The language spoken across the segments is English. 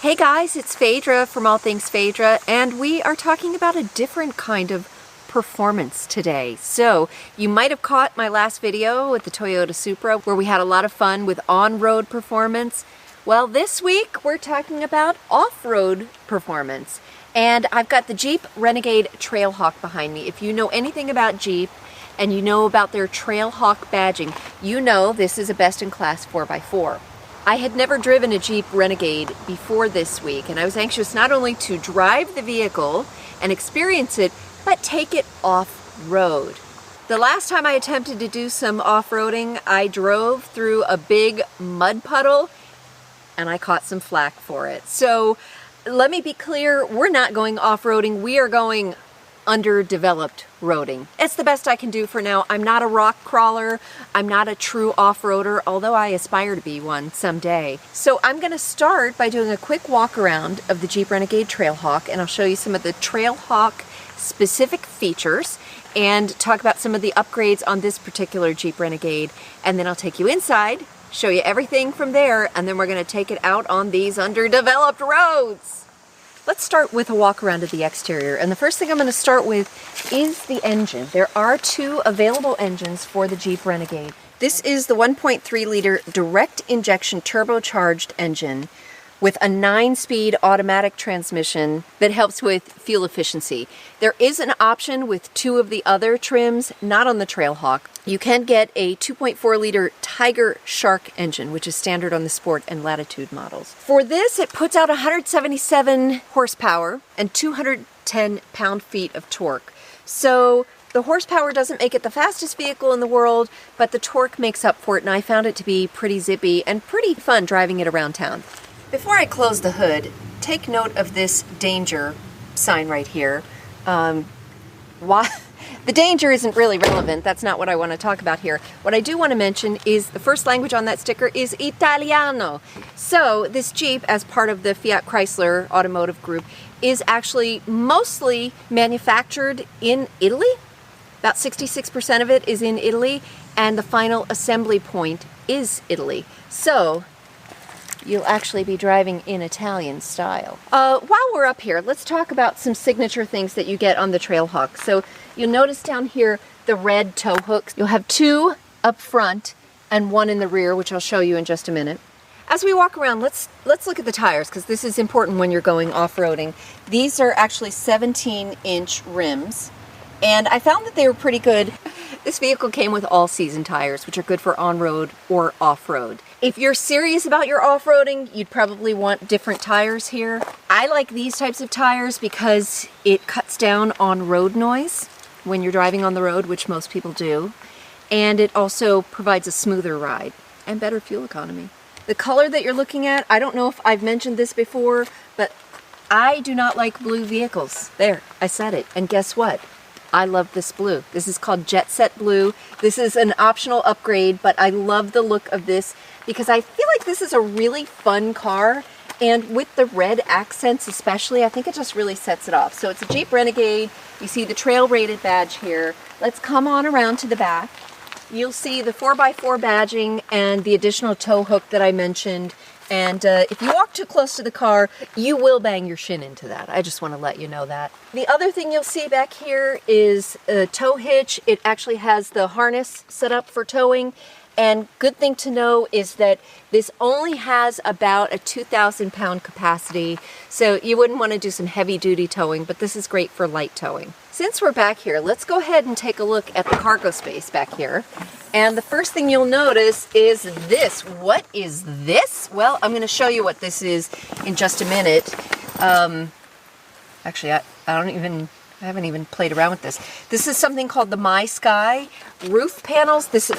Hey guys, it's Fadra from All Things Fadra, and we are talking about a different kind of performance today. So you might have caught my last video with the Toyota Supra where we had a lot of fun with on-road performance. Well, this week we're talking about off-road performance. And I've got the Jeep Renegade Trailhawk behind me. If you know anything about Jeep and you know about their Trailhawk badging, you know this is a best-in-class 4x4. I had never driven a Jeep Renegade before this week, and I was anxious not only to drive the vehicle and experience it, but take it off-road. The last time I attempted to do some off-roading, I drove through a big mud puddle, and I caught some flack for it. So let me be clear, we're not going off-roading, we are going underdeveloped roading. It's the best I can do for now. I'm not a rock crawler. I'm not a true off-roader, although I aspire to be one someday. So I'm going to start by doing a quick walk around of the Jeep Renegade Trailhawk, and I'll show you some of the Trailhawk specific features and talk about some of the upgrades on this particular Jeep Renegade. And then I'll take you inside, show you everything from there, and then we're going to take it out on these underdeveloped roads. Let's start with a walk around of the exterior, and the first thing I'm going to start with is the engine. There are two available engines for the Jeep Renegade. This is the 1.3 liter direct injection turbocharged engine with a 9-speed automatic transmission that helps with fuel efficiency. There is an option with two of the other trims, not on the Trailhawk. You can get a 2.4 liter Tiger Shark engine, which is standard on the Sport and Latitude models. For this, it puts out 177 horsepower and 210 pound-feet of torque. So the horsepower doesn't make it the fastest vehicle in the world, but the torque makes up for it, and I found it to be pretty zippy and pretty fun driving it around town. Before I close the hood, take note of this danger sign right here. The danger isn't really relevant. That's not what I want to talk about here. What I do want to mention is the first language on that sticker is Italiano. So this Jeep, as part of the Fiat Chrysler automotive group, is actually mostly manufactured in Italy. About 66% of it is in Italy, and the final assembly point is Italy. So you'll actually be driving in Italian style. While we're up here, let's talk about some signature things that you get on the Trailhawk. So you'll notice down here the red tow hooks. You'll have two up front and one in the rear, which I'll show you in just a minute. As we walk around, let's look at the tires, because this is important when you're going off-roading. These are actually 17-inch rims, and I found that they were pretty good. This vehicle came with all-season tires, which are good for on-road or off-road. If you're serious about your off-roading, you'd probably want different tires here. I like these types of tires because it cuts down on road noise when you're driving on the road, which most people do. And it also provides a smoother ride and better fuel economy. The color that you're looking at, I don't know if I've mentioned this before, but I do not like blue vehicles. There, I said it. And guess what? I love this blue. This is called Jet Set Blue. This is an optional upgrade, but I love the look of this because I feel like this is a really fun car, and with the red accents especially, I think it just really sets it off. So it's a Jeep Renegade. You see the Trail Rated badge here. Let's come on around to the back. You'll see the 4x4 badging and the additional tow hook that I mentioned. And if you walk too close to the car, you will bang your shin into that. I just want to let you know that. The other thing you'll see back here is a tow hitch. It actually has the harness set up for towing. And good thing to know is that this only has about a 2,000 pound capacity. So you wouldn't want to do some heavy duty towing, but this is great for light towing. Since we're back here, let's go ahead and take a look at the cargo space back here. And the first thing you'll notice is this. What is this? Well, I'm going to show you what this is in just a minute. Actually, I haven't even played around with this. This is something called the MySky roof panels. This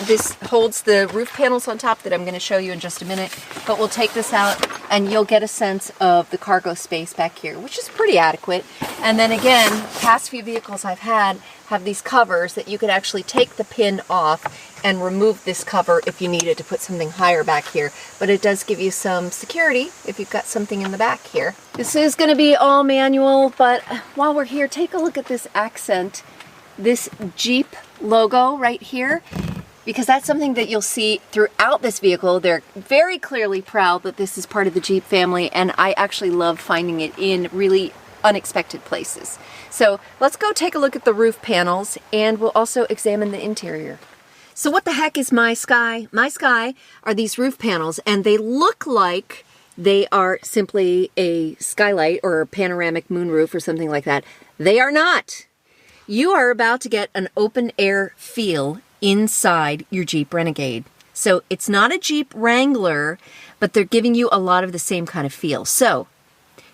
holds the roof panels on top that I'm going to show you in just a minute. But we'll take this out and you'll get a sense of the cargo space back here, which is pretty adequate. And then again, past few vehicles I've had have these covers that you could actually take the pin off and remove this cover if you needed to put something higher back here. But it does give you some security if you've got something in the back here. This is going to be all manual, but while we're here, take a look at this accent. This Jeep logo right here. because that's something that you'll see throughout this vehicle. They're very clearly proud that this is part of the Jeep family, and I actually love finding it in really unexpected places. So let's go take a look at the roof panels, and we'll also examine the interior. So what the heck is MySky? MySky are these roof panels, and they look like they are simply a skylight or a panoramic moonroof or something like that. They are not. You are about to get an open air feel inside your Jeep Renegade. So it's not a Jeep Wrangler, but they're giving you a lot of the same kind of feel. So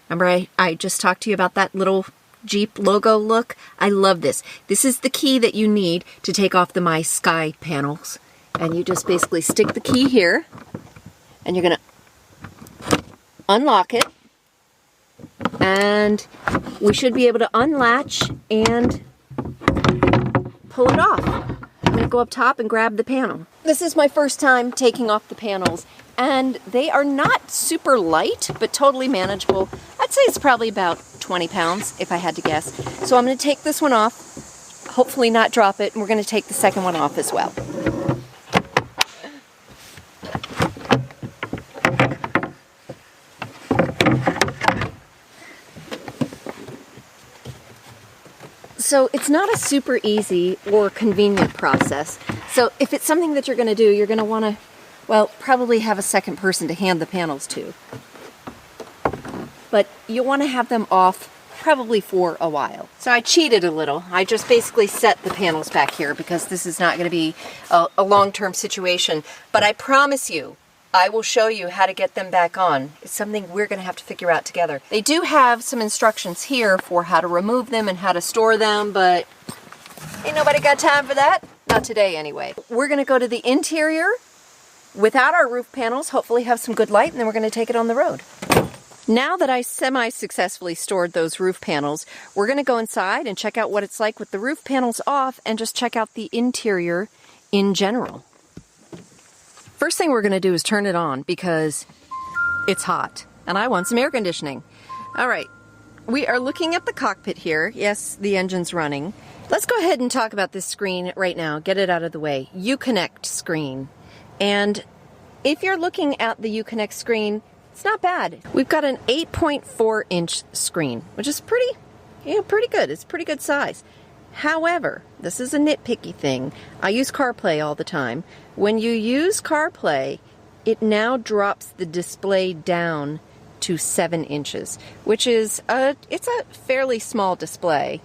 remember I just talked to you about that little Jeep logo look? I love this. This is the key that you need to take off the MySky panels. And you just basically stick the key here, and you're going to unlock it. And we should be able to unlatch and pull it off. I'm going to go up top and grab the panel. This is my first time taking off the panels, and they are not super light, but totally manageable. I'd say it's probably about 20 pounds if I had to guess. So I'm going to take this one off, hopefully not drop it, and we're going to take the second one off as well. So it's not a super easy or convenient process. So if it's something that you're going to do, you're going to want to, well, probably have a second person to hand the panels to. But you'll want to have them off probably for a while. So I cheated a little. I just basically set the panels back here because this is not going to be a long-term situation. But I promise you, I will show you how to get them back on. It's something we're going to have to figure out together. They do have some instructions here for how to remove them and how to store them, but ain't nobody got time for that. Not today, anyway. We're going to go to the interior without our roof panels, hopefully have some good light, and then we're going to take it on the road. Now that I semi-successfully stored those roof panels, we're going to go inside and check out what it's like with the roof panels off and just check out the interior in general. First thing we're going to do is turn it on because it's hot and I want some air conditioning. All right, we are looking at the cockpit here. Yes, the engine's running. Let's go ahead and talk about this screen right now. Get it out of the way. Uconnect screen. And if you're looking at the Uconnect screen, it's not bad. We've got an 8.4-inch screen, which is pretty good. It's pretty good size. However, this is a nitpicky thing. I use CarPlay all the time. When you use CarPlay, it now drops the display down to 7 inches, which is it's a fairly small display.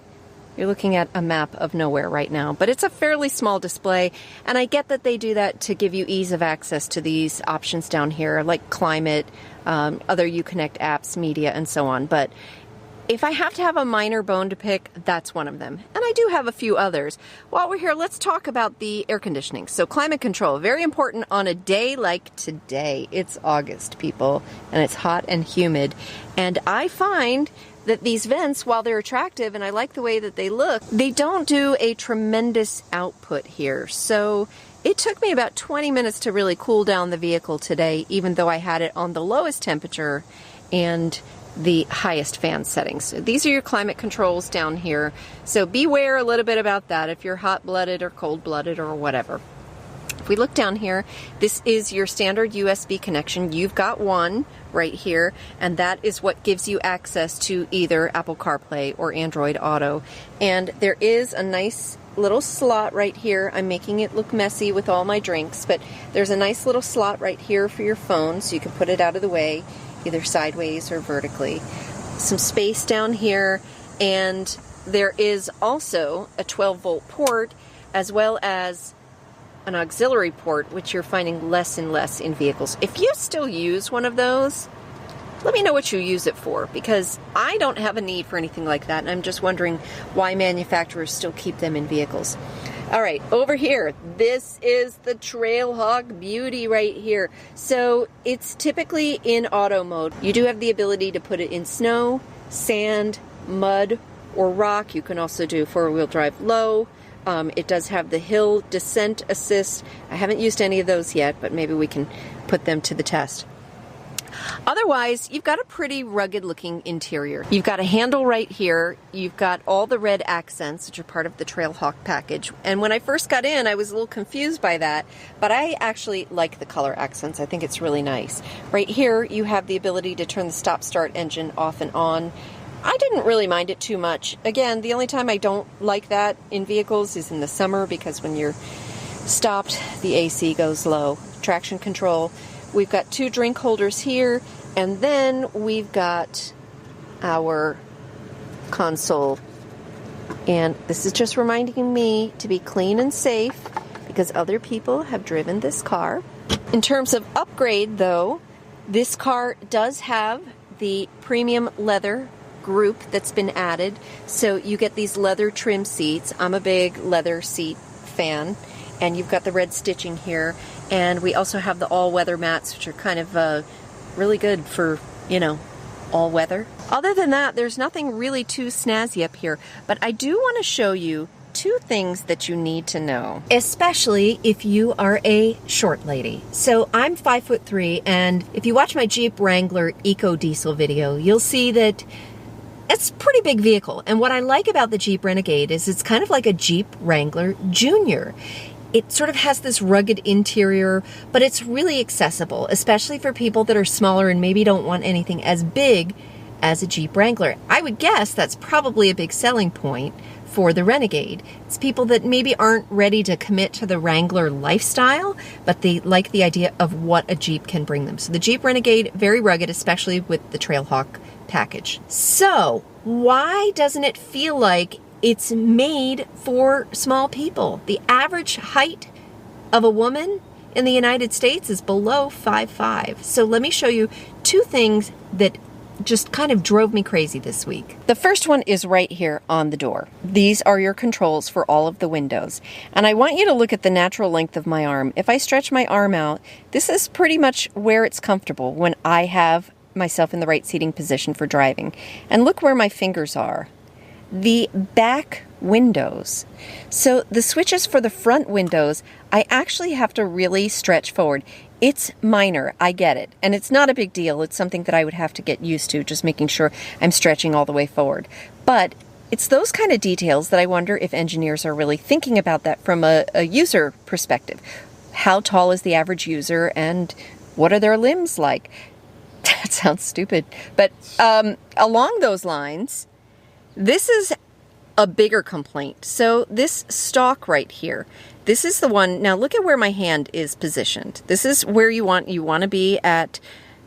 You're looking at a map of nowhere right now, but it's a fairly small display, and I get that they do that to give you ease of access to these options down here, like climate, other Uconnect apps, media, and so on. But if I have to have a minor bone to pick, that's one of them. And I do have a few others. While we're here, let's talk about the air conditioning. So climate control, very important on a day like today. It's August, people, and it's hot and humid. And I find that these vents, while they're attractive and I like the way that they look, they don't do a tremendous output here. So it took me about 20 minutes to really cool down the vehicle today, even though I had it on the lowest temperature and the highest fan settings. So these are your climate controls down here. So beware a little bit about that if you're hot-blooded or cold-blooded or whatever. If we look down here, this is your standard USB connection. You've got one right here, and that is what gives you access to either Apple CarPlay or Android Auto. And there is a nice little slot right here. I'm making it look messy with all my drinks, but there's a nice little slot right here for your phone, so you can put it out of the way, either sideways or vertically. Some space down here, and there is also a 12-volt port as well as an auxiliary port, which you're finding less and less in vehicles. If you still use one of those, let me know what you use it for, because I don't have a need for anything like that, and I'm just wondering why manufacturers still keep them in vehicles. All right, over here, this is the Trailhawk Beauty right here. So it's typically in auto mode. You do have the ability to put it in snow, sand, mud, or rock. You can also do four-wheel drive low. It does have the hill descent assist. I haven't used any of those yet, but maybe we can put them to the test. Otherwise, you've got a pretty rugged looking interior. You've got a handle right here. You've got all the red accents, which are part of the Trailhawk package. And when I first got in, I was a little confused by that, but I actually like the color accents. I think it's really nice. Right here, you have the ability to turn the stop-start engine off and on. I didn't really mind it too much. Again, the only time I don't like that in vehicles is in the summer, because when you're stopped, the AC goes low. Traction control. We've got 2 drink holders here, and then we've got our console. And this is just reminding me to be clean and safe, because other people have driven this car. In terms of upgrade, though, this car does have the premium leather group that's been added. So you get these leather trim seats. I'm a big leather seat fan. And you've got the red stitching here. And we also have the all-weather mats, which are kind of really good for, you know, all weather. Other than that, there's nothing really too snazzy up here. But I do want to show you 2 things that you need to know, especially if you are a short lady. So I'm 5'3", and if you watch my Jeep Wrangler Eco Diesel video, you'll see that it's a pretty big vehicle. And what I like about the Jeep Renegade is it's kind of like a Jeep Wrangler Junior. It sort of has this rugged interior, but it's really accessible, especially for people that are smaller and maybe don't want anything as big as a Jeep Wrangler. I would guess that's probably a big selling point for the Renegade. It's people that maybe aren't ready to commit to the Wrangler lifestyle, but they like the idea of what a Jeep can bring them. So the Jeep Renegade, very rugged, especially with the Trailhawk package. So why doesn't it feel like it's made for small people? The average height of a woman in the United States is below 5'5". So let me show you 2 things that just kind of drove me crazy this week. The first one is right here on the door. These are your controls for all of the windows. And I want you to look at the natural length of my arm. If I stretch my arm out, this is pretty much where it's comfortable when I have myself in the right seating position for driving. And look where my fingers are. The back windows. So the switches for the front windows, I actually have to really stretch forward. It's minor, I get it. And it's not a big deal. It's something that I would have to get used to, just making sure I'm stretching all the way forward. But it's those kind of details that I wonder if engineers are really thinking about that from a user perspective. How tall is the average user, and what are their limbs like? That sounds stupid. But along those lines, this is a bigger complaint. So this stalk right here, this is the one. Now look at where my hand is positioned. This is where you want to be at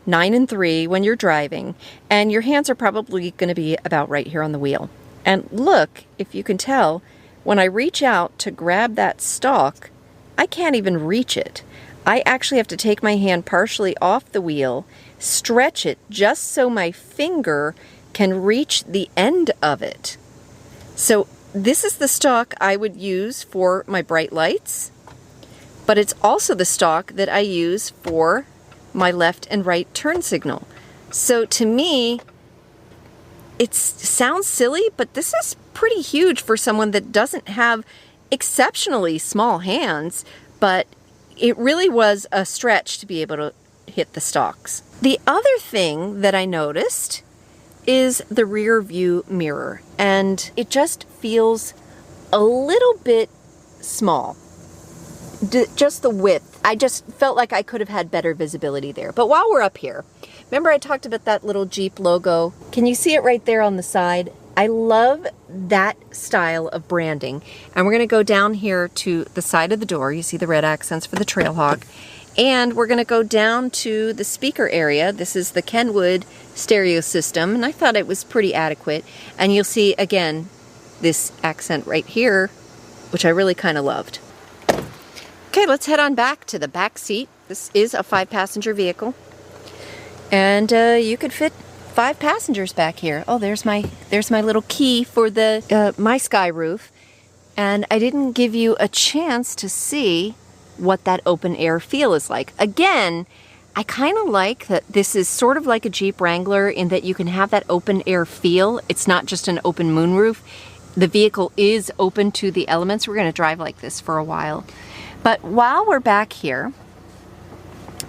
9 and 3 when you're driving, and your hands are probably going to be about right here on the wheel. And look, if you can tell, when I reach out to grab that stalk, I can't even reach it. I actually have to take my hand partially off the wheel, stretch it just so my finger can reach the end of it. So this is the stalk I would use for my bright lights, but it's also the stalk that I use for my left and right turn signal. So to me, it sounds silly, but this is pretty huge for someone that doesn't have exceptionally small hands, but it really was a stretch to be able to hit the stalks. The other thing that I noticed is the rear view mirror, and it just feels a little bit small. Just the width. I just felt like I could have had better visibility there. But while we're up here, remember I talked about that little Jeep logo? Can you see it right there on the side? I love that style of branding. And we're gonna go down here to the side of the door. You see the red accents for the Trailhawk. And we're gonna go down to the speaker area. This is the Kenwood stereo system, and I thought it was pretty adequate. And you'll see, again, this accent right here, which I really kind of loved. Okay, let's head on back to the back seat. This is a 5-passenger vehicle. And you could fit 5 passengers back here. Oh, there's my little key for the MySky roof. And I didn't give you a chance to see what that open air feel is like. Again, I kind of like that this is sort of like a Jeep Wrangler in that you can have that open air feel. It's not just an open moonroof. The vehicle is open to the elements. We're going to drive like this for a while. But while we're back here,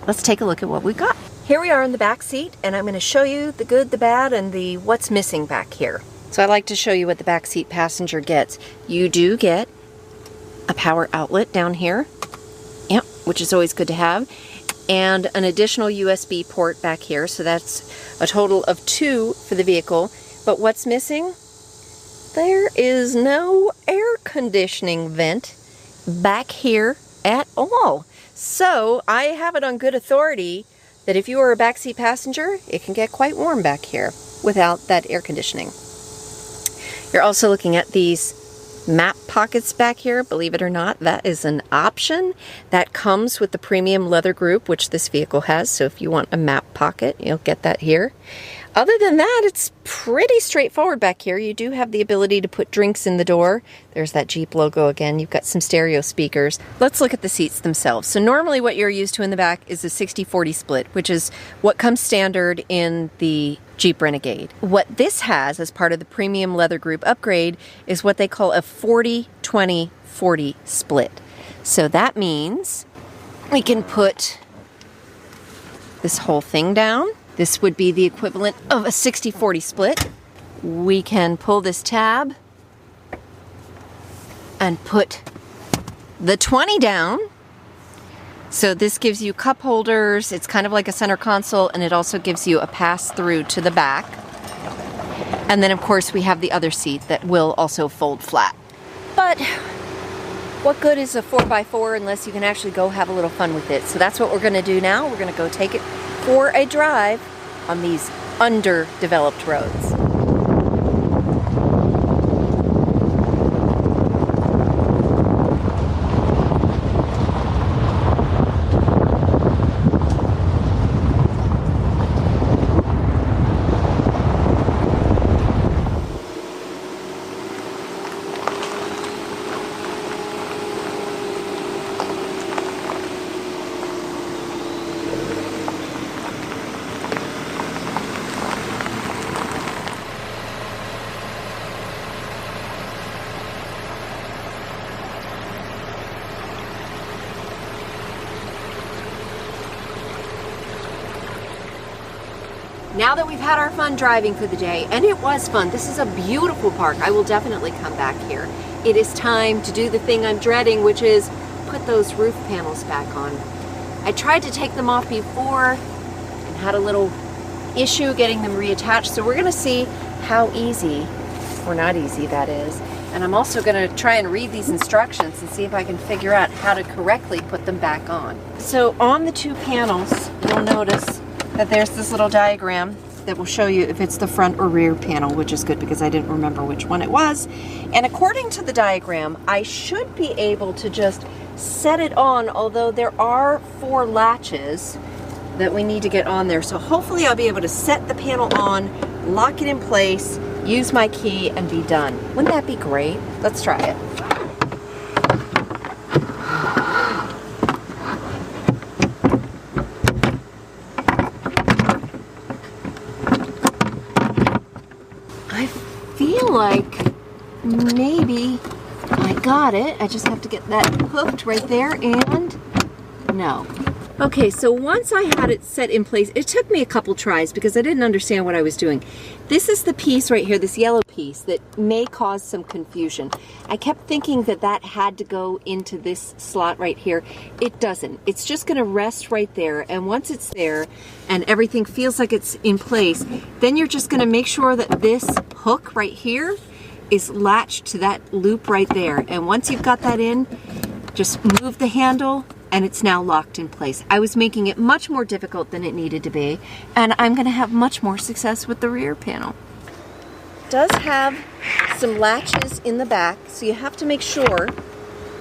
let's take a look at what we got. Here we are in the back seat, and I'm going to show you the good, the bad, and the what's missing back here. So I like to show you what the back seat passenger gets. You do get a power outlet down here, yep, which is always good to have, and an additional USB port back here, so that's a total of 2 for the vehicle. But what's missing? There is no air conditioning vent back here at all. So I have it on good authority that if you are a backseat passenger, it can get quite warm back here without that air conditioning. You're also looking at these map pockets back here. Believe it or not, that is an option that comes with the premium leather group, which this vehicle has. So if you want a map pocket, you'll get that here. Other than that, it's pretty straightforward back here. You do have the ability to put drinks in the door. There's that Jeep logo again. You've got some stereo speakers. Let's look at the seats themselves. So normally what you're used to in the back is a 60-40 split, which is what comes standard in the Jeep Renegade. What this has as part of the premium leather group upgrade is what they call a 40-20-40 split. So that means we can put this whole thing down. This would be the equivalent of a 60-40 split. We can pull this tab and put the 20 down. So this gives you cup holders. It's kind of like a center console, and it also gives you a pass through to the back. And then of course we have the other seat that will also fold flat. But what good is a 4x4 unless you can actually go have a little fun with it? So that's what we're gonna do now. We're gonna go take it for a drive on these underdeveloped roads. Now that we've had our fun driving for the day, and it was fun, this is a beautiful park. I will definitely come back here. It is time to do the thing I'm dreading, which is put those roof panels back on. I tried to take them off before and had a little issue getting them reattached, so we're gonna see how easy, or not easy, that is. And I'm also gonna try and read these instructions and see if I can figure out how to correctly put them back on. So on the 2 panels, you'll notice that there's this little diagram that will show you if it's the front or rear panel, which is good because I didn't remember which one it was. And according to the diagram, I should be able to just set it on, although there are 4 latches that we need to get on there. So hopefully I'll be able to set the panel on, lock it in place, use my key, and be done. Wouldn't that be great? Let's try it. Like maybe I got it. I just have to get that hooked right there, and no. Okay, so once I had it set in place, it took me a couple tries because I didn't understand what I was doing. This is the piece right here, this yellow piece that may cause some confusion. I kept thinking that that had to go into this slot right here. It doesn't. It's just gonna rest right there, and once it's there and everything feels like it's in place, then you're just gonna make sure that this hook right here is latched to that loop right there. And once you've got that in, just move the handle and it's now locked in place. I was making it much more difficult than it needed to be, and I'm gonna have much more success with the rear panel. It does have some latches in the back, so you have to make sure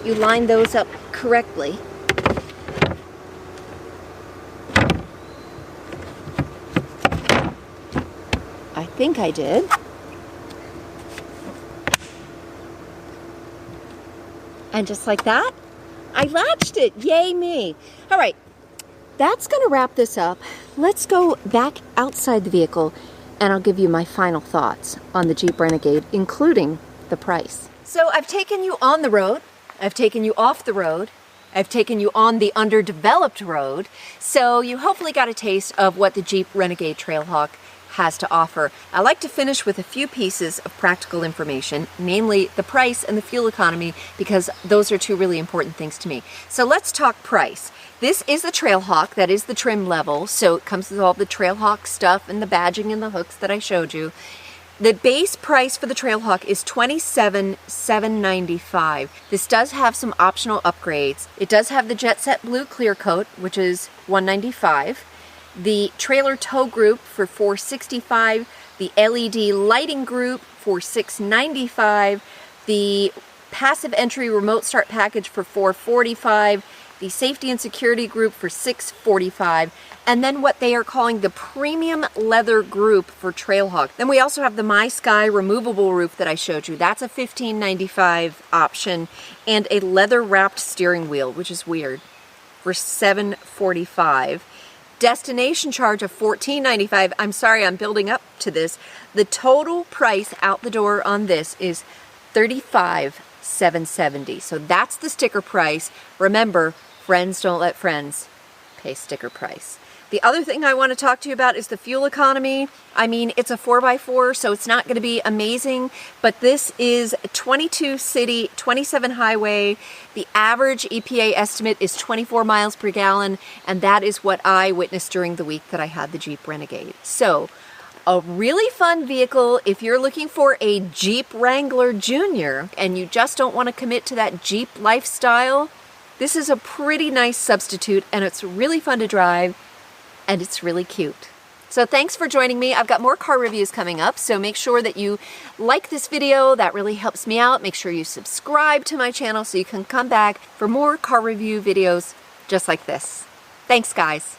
you line those up correctly. I think I did. And just like that, I latched it. Yay me. All right, that's gonna wrap this up. Let's go back outside the vehicle and I'll give you my final thoughts on the Jeep Renegade, including the price. So I've taken you on the road, I've taken you off the road, I've taken you on the underdeveloped road, so you hopefully got a taste of what the Jeep Renegade Trailhawk has to offer. I like to finish with a few pieces of practical information, namely the price and the fuel economy, because those are two really important things to me. So let's talk price. This is the Trailhawk, that is the trim level, so it comes with all the Trailhawk stuff and the badging and the hooks that I showed you. The base price for the Trailhawk is $27,795. This does have some optional upgrades. It does have the Jet Set Blue Clear Coat, which is $195. The trailer tow group for $465, the LED lighting group for $695, the passive entry remote start package for $445, the safety and security group for $645, and then what they are calling the premium leather group for Trailhawk. Then we also have the MySky removable roof that I showed you. That's a $1595 option, and a leather wrapped steering wheel, which is weird, for $745. Destination charge of $1495. I'm sorry, I'm building up to this. The total price out the door on this is $35,770. So that's the sticker price. Remember, friends don't let friends pay sticker price. The other thing I want to talk to you about is the fuel economy. I mean, it's a 4x4, so it's not going to be amazing, but this is 22 city, 27 highway. The average EPA estimate is 24 miles per gallon, and that is what I witnessed during the week that I had the Jeep Renegade. So, a really fun vehicle if you're looking for a Jeep Wrangler Jr. and you just don't want to commit to that Jeep lifestyle. This is a pretty nice substitute, and it's really fun to drive. And it's really cute. So thanks for joining me. I've got more car reviews coming up, so make sure that you like this video. That really helps me out. Make sure you subscribe to my channel so you can come back for more car review videos just like this. Thanks, guys.